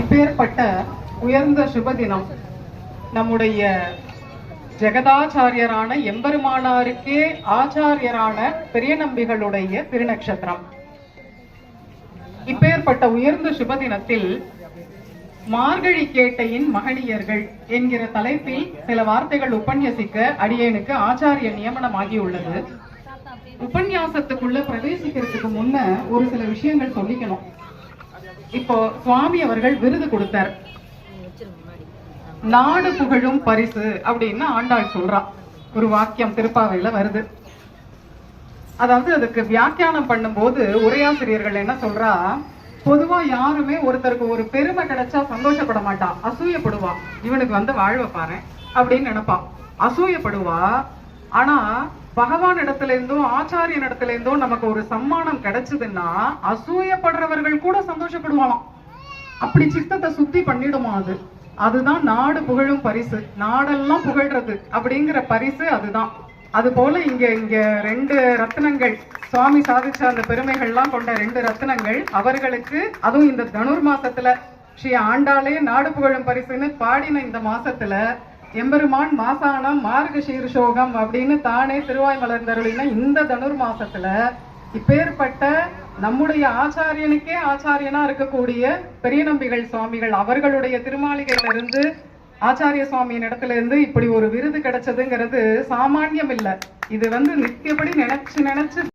இப்பேற்பட்ட உயர்ந்த சுபதினம் நம்முடைய ஜெகதாச்சாரியரான எம்பெருமானாருக்கே ஆச்சாரியரான பெரிய நம்பிகளுடைய திருநக்ஷத்திரம். இப்பேற்பட்ட உயர்ந்த சுபதினத்தில் மார்கழி கேட்டையின் மகனியர்கள் என்கிற தலைப்பில் சில வார்த்தைகள் உபன்யசிக்க அடியேனுக்கு ஆச்சாரிய நியமனமாகியுள்ளது. உபன்யாசத்துக்குள்ள பிரவேசிக்கிறதுக்கு முன்ன ஒரு சில விஷயங்கள் சொல்லிக்கணும். இப்போ சுவாமி அவர்கள் விருது கொடுத்தார். நாடு புகழும் பரிசு அப்படின்னு ஆண்டாள் சொல்றா. ஒரு வாக்கியம் திருப்பாவையில வருது. அதாவது அதுக்கு வியாக்கியானம் பண்ணும்போது உரையாசிரியர்கள் என்ன சொல்றா, பொதுவா யாருமே ஒருத்தருக்கு ஒரு பெருமை கிடைச்சா சந்தோஷப்பட மாட்டா, அசூயப்படுவா. இவனுக்கு வந்து வாழ்வை பாரு அப்படின்னு நினைப்பா, அசூயப்படுவா. ஆனா பகவான் இடத்துல இருந்தும் ஆச்சாரியன் இடத்துல இருந்தும் நமக்கு ஒரு சம்மானம் கிடைச்சதுன்னா அசூயப்படுறவர்கள் கூட சந்தோஷப்படுவாளாம். அப்படி சித்தத்தை சுத்தி பண்ணிடுமா அது. அதுதான் நாடு புகழும் பரிசு. நாடெல்லாம் புகழ்றது அப்படிங்கிற பரிசு அதுதான். அது போல இங்க இங்க 2 ரத்னங்கள் சுவாமி சாதிச்ச அந்த பெருமைகள்லாம் கொண்ட 2 ரத்னங்கள் அவர்களுக்கு, அதுவும் இந்த தனுர் மாசத்துல ஸ்ரீ ஆண்டாளே நாடு புகழும் பரிசுன்னு பாடின இந்த மாசத்துல எம்பெருமான் மாசானம் மார்க சீர்ஷோகம் அப்படின்னு தானே திருவாய் மலர்ந்தருளின இந்த தனுர் மாசத்துல இப்பேற்பட்ட நம்முடைய ஆச்சாரியனுக்கே ஆச்சாரியனா இருக்கக்கூடிய பெரிய நம்பிகள் சுவாமிகள் அவர்களுடைய திருமாளிகையில இருந்து ஆச்சாரிய சுவாமியின் இடத்துல இருந்து இப்படி ஒரு விருது கிடைச்சதுங்கிறது சாமானியம் இல்ல. இது வந்து நித்தியப்படி நினைச்சு